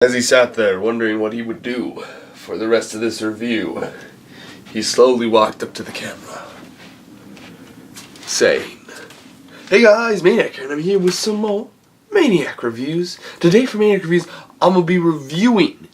As he sat there wondering what he would do for the rest of this review, he slowly walked up to the camera, saying, "Hey guys, Maniac here, and I'm here with some more Maniac reviews. Today for Maniac Reviews, I'm going to be reviewing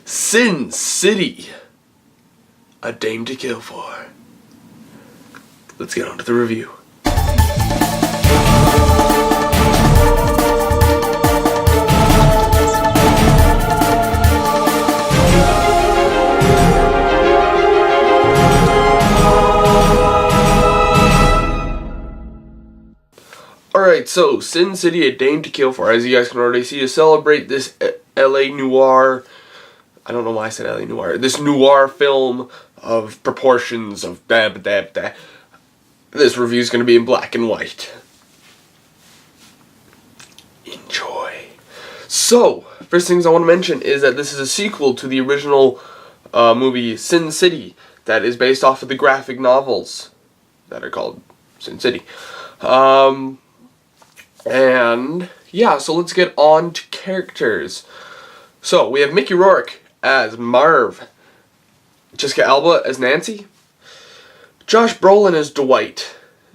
Sin City, A Dame to Kill For." Let's get on to the review. Alright, so Sin City, A Dame to Kill For, as you guys can already see, to celebrate this LA noir, I don't know why I said LA noir, this noir film of proportions of this review is going to be in black and white. Enjoy. So, first things I want to mention is that this is a sequel to the original movie Sin City that is based off of the graphic novels that are called Sin City. And yeah, so let's get on to characters. So we have Mickey Rourke as Marv, Jessica Alba as Nancy, Josh Brolin as Dwight,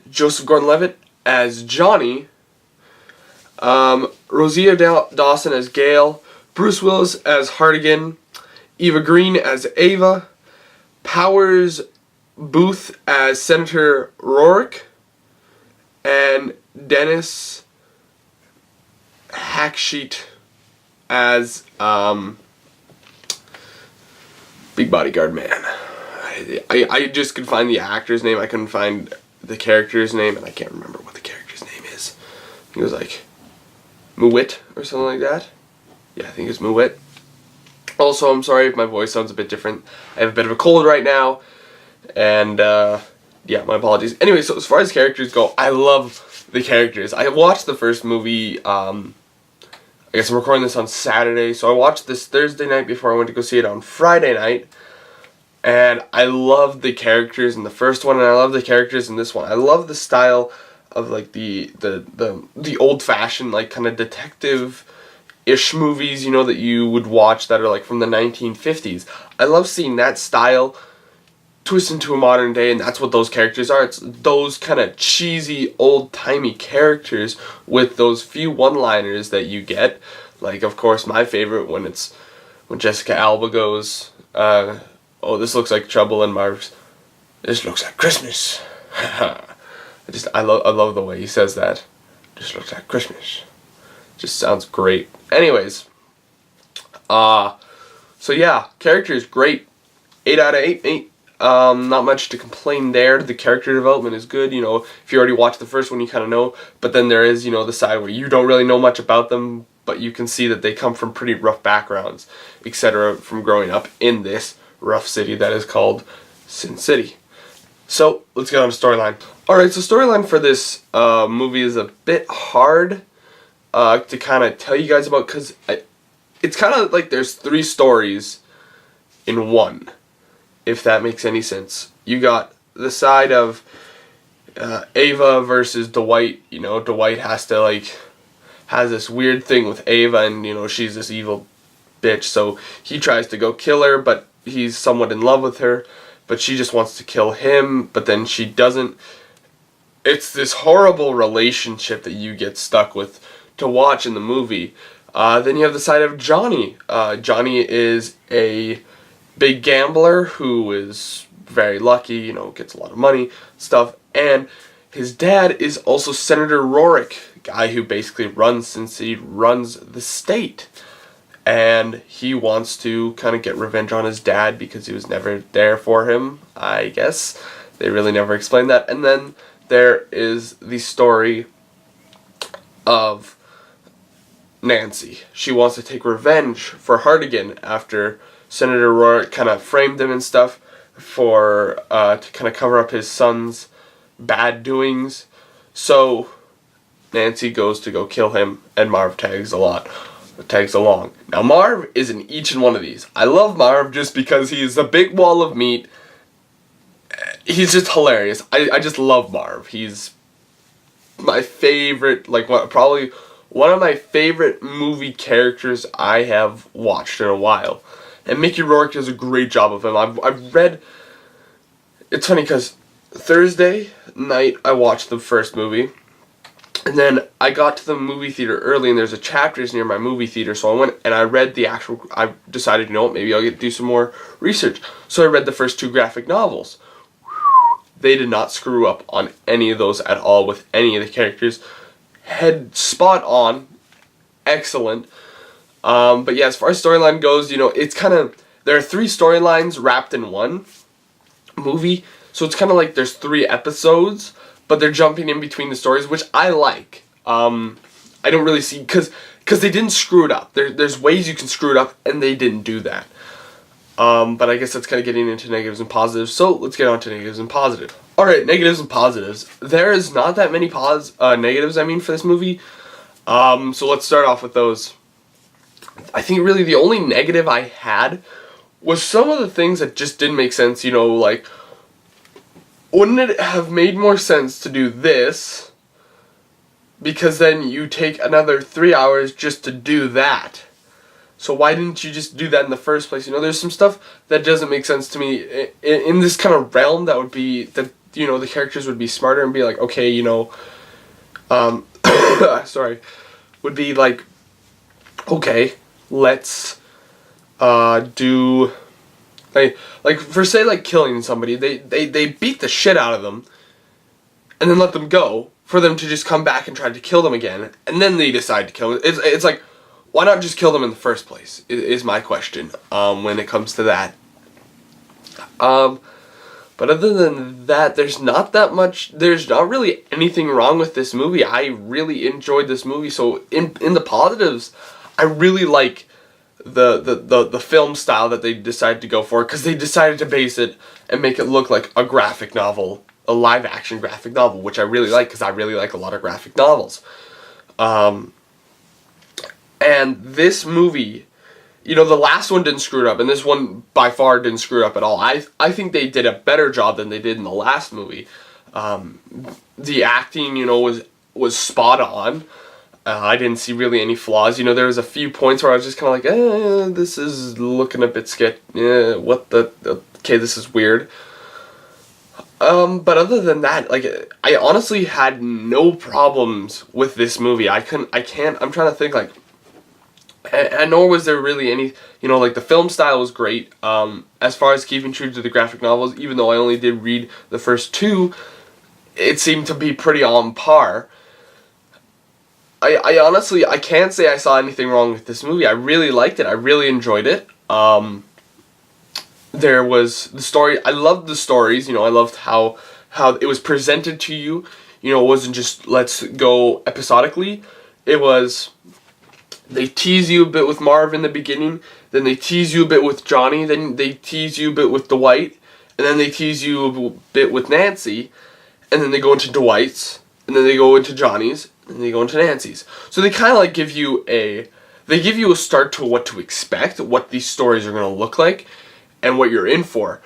Joseph Gordon-Levitt as Johnny, Rosario Dawson as Gail, Bruce Willis as Hartigan, Eva Green as Ava, Powers Booth as Senator Rourke, and Dennis Hacksheet as Big Bodyguard Man. I just could find the actor's name. I couldn't find the character's name, and I can't remember what the character's name is. I think it was like Mewit or something like that. Yeah, I think it's Mewit. Also, I'm sorry if my voice sounds a bit different. I have a bit of a cold right now, and yeah, my apologies. Anyway, so as far as characters go, I love the characters. I watched the first movie, I guess I'm recording this on Saturday, so I watched this Thursday night before I went to go see it on Friday night, and I love the characters in the first one, and I love the characters in this one. I love the style of like the old-fashioned, like, kind of detective-ish movies, you know, that you would watch that are like from the 1950s. I love seeing that style twist into a modern day, and that's what those characters are. It's those kind of cheesy, old-timey characters with those few one-liners that you get. Like, of course, my favorite when Jessica Alba goes, "Oh, this looks like trouble," and Marv's, "This looks like Christmas." I love the way he says that. "This looks like Christmas." Just sounds great. Anyways, so yeah, characters great. 8 out of 8. Not much to complain there. The character development is good. You know, if you already watched the first one, you kind of know. But then there is, you know, the side where you don't really know much about them, but you can see that they come from pretty rough backgrounds, etc., from growing up in this rough city that is called Sin City. So, let's get on to storyline. Alright, so storyline for this movie is a bit hard to kind of tell you guys about, because it's kind of like there's 3 stories in one, if that makes any sense. You got the side of Ava versus Dwight. You know, Dwight has this weird thing with Ava, and, you know, she's this evil bitch, so he tries to go kill her, but he's somewhat in love with her, but she just wants to kill him, but then she doesn't. It's this horrible relationship that you get stuck with to watch in the movie. Then you have the side of Johnny. Johnny is a big gambler who is very lucky, you know, gets a lot of money, stuff, and his dad is also Senator Rourke, guy who basically runs the state, and he wants to kind of get revenge on his dad because he was never there for him, I guess. They really never explained that. And then there is the story of Nancy. She wants to take revenge for Hartigan after Senator Rourke kind of framed him and stuff for to kind of cover up his son's bad doings. So Nancy goes to go kill him, and Marv tags along. Now Marv is in each and one of these. I love Marv just because he's a big wall of meat. He's just hilarious. I just love Marv. He's my favorite, like, probably one of my favorite movie characters I have watched in a while. And Mickey Rourke does a great job of him. I've read... It's funny because Thursday night I watched the first movie. And then I got to the movie theater early, and there's a chapters near my movie theater, so I went and I read the actual... I decided, you know what, maybe I'll do some more research. So I read the first 2 graphic novels. They did not screw up on any of those at all with any of the characters. Head spot on. Excellent. But yeah, as far as storyline goes, you know, it's kind of... There are 3 storylines wrapped in one movie, so it's kind of like there's 3 episodes, but they're jumping in between the stories, which I like. I don't really see... Because they didn't screw it up. There's ways you can screw it up, and they didn't do that. But I guess that's kind of getting into negatives and positives, so let's get on to negatives and positives. Alright, negatives and positives. There is not that many negatives, for this movie. So let's start off with those. I think really the only negative I had was some of the things that just didn't make sense, you know, like, wouldn't it have made more sense to do this, because then you take another 3 hours just to do that? So why didn't you just do that in the first place? You know, there's some stuff that doesn't make sense to me in this kind of realm that would be, that, you know, the characters would be smarter and be like, okay, you know, sorry, would be like, okay, let's do, like for say like killing somebody, they beat the shit out of them and then let them go for them to just come back and try to kill them again, and then they decide to kill them. It's like, why not just kill them in the first place, is my question, when it comes to that. But other than that, there's not really anything wrong with this movie. I really enjoyed this movie. So in the positives, I really like the film style that they decided to go for, because they decided to base it and make it look like a graphic novel, a live action graphic novel, which I really like, because I really like a lot of graphic novels. And this movie, you know, the last one didn't screw it up, and this one by far didn't screw it up at all. I think they did a better job than they did in the last movie. The acting, you know, was spot on. I didn't see really any flaws. You know, there was a few points where I was just kind of like, this is looking a bit sketchy. Okay, this is weird. But other than that, like, I honestly had no problems with this movie. I'm trying to think, like, and nor was there really any, you know, like, the film style was great. As far as keeping true to the graphic novels, even though I only did read the first 2, it seemed to be pretty on par. I honestly, I can't say I saw anything wrong with this movie. I really liked it. I really enjoyed it. There was the story. I loved the stories. You know, I loved how it was presented to you. You know, it wasn't just let's go episodically. It was, they tease you a bit with Marv in the beginning, then they tease you a bit with Johnny, then they tease you a bit with Dwight, and then they tease you a bit with Nancy, and then they go into Dwight's, and then they go into Johnny's, and they go into Nancy's. So they kind of like give you a start to what to expect, what these stories are going to look like, and what you're in for.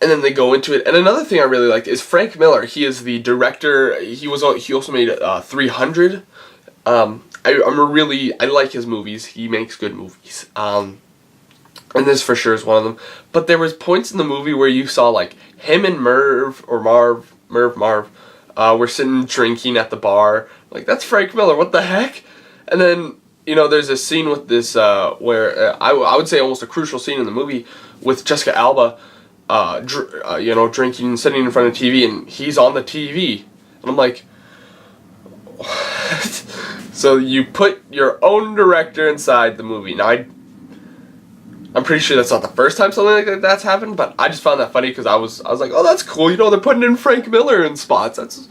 And then they go into it. And another thing I really liked is Frank Miller. He is the director. He also made 300. I like his movies. He makes good movies. And this for sure is one of them. But there was points in the movie where you saw like him and Marv were sitting drinking at the bar. Like, that's Frank Miller. What the heck? And then, you know, there's a scene with this where I would say almost a crucial scene in the movie with Jessica Alba, you know, drinking, sitting in front of TV, and he's on the TV, and I'm like, what? So you put your own director inside the movie. Now I'm pretty sure that's not the first time something like that's happened, but I just found that funny because I was like, oh, that's cool. You know, they're putting in Frank Miller in spots. That's a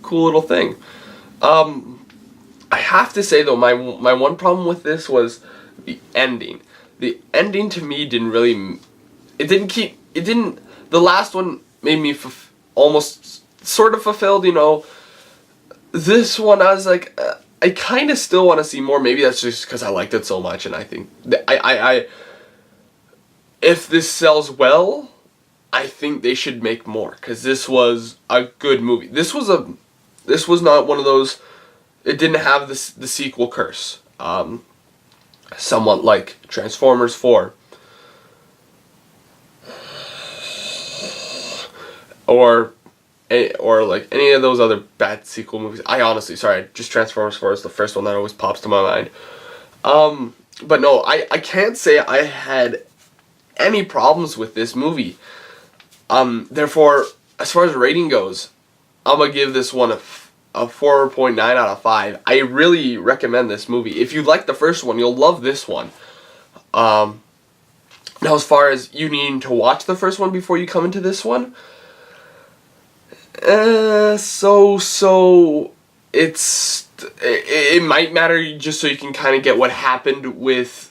cool little thing. I have to say though, my one problem with this was the ending. The ending to me didn't really, the last one made me almost sort of fulfilled, you know. This one I was like, I kind of still want to see more. Maybe that's just because I liked it so much, and I think if this sells well, I think they should make more, because this was a good movie. This was not one of those, it didn't have the sequel curse. Somewhat like Transformers 4. Or like any of those other bad sequel movies. I honestly, sorry, just Transformers 4 is the first one that always pops to my mind. But no, I can't say I had any problems with this movie. Therefore, as far as rating goes, I'm gonna give this one a 4.9 out of 5. I really recommend this movie. If you like the first one, you'll love this one. Now, as far as you needing to watch the first one before you come into this one, so it might matter just so you can kind of get what happened with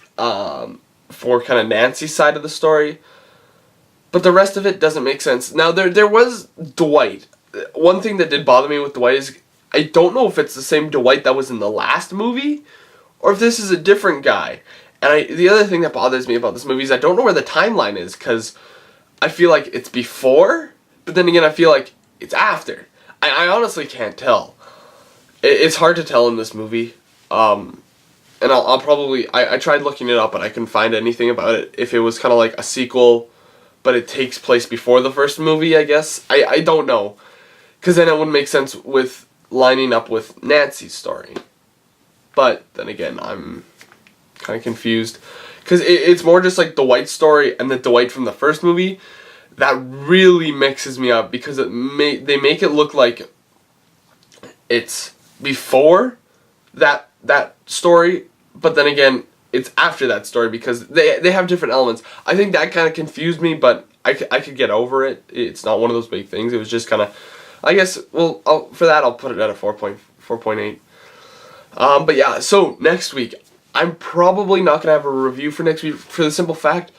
for kind of Nancy's side of the story, but the rest of it doesn't make sense. Now there was Dwight. One thing that did bother me with Dwight is I don't know if it's the same Dwight that was in the last movie or if this is a different guy. And the other thing that bothers me about this movie is I don't know where the timeline is, because I feel like it's before, but then again I feel like it's after. I honestly can't tell. It's hard to tell in this movie. And I'll probably... I tried looking it up, but I couldn't find anything about it. If it was kind of like a sequel, but it takes place before the first movie, I guess. I don't know. Because then it wouldn't make sense with lining up with Nancy's story. But then again, I'm kind of confused. Because it's more just like Dwight's story and the Dwight from the first movie. That really mixes me up, because they make it look like it's before that story, but then again it's after that story, because they have different elements. I think that kind of confused me, but I could get over it. It's not one of those big things. It was just kind of, I guess, well, for that I'll put it at a 4.8. But yeah, so next week I'm probably not gonna have a review for next week, for the simple fact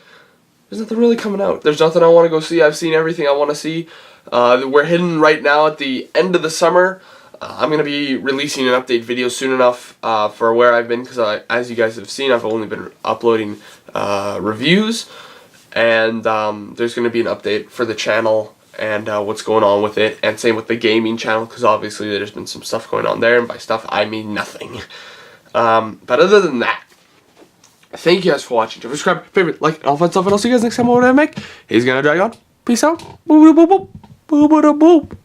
there's nothing really coming out. There's nothing I want to go see. I've seen everything I want to see. We're hitting right now at the end of the summer. I'm going to be releasing an update video soon enough for where I've been, because as you guys have seen, I've only been uploading reviews. And there's going to be an update for the channel and what's going on with it. And same with the gaming channel, because obviously there's been some stuff going on there. And by stuff, I mean nothing. But other than that, thank you guys for watching. Subscribe, favorite, like, and all fun stuff. And I'll see you guys next time on what I make. He's gonna drag on. Peace out. Boop, boop, boop, boop. Boop, boop, boop.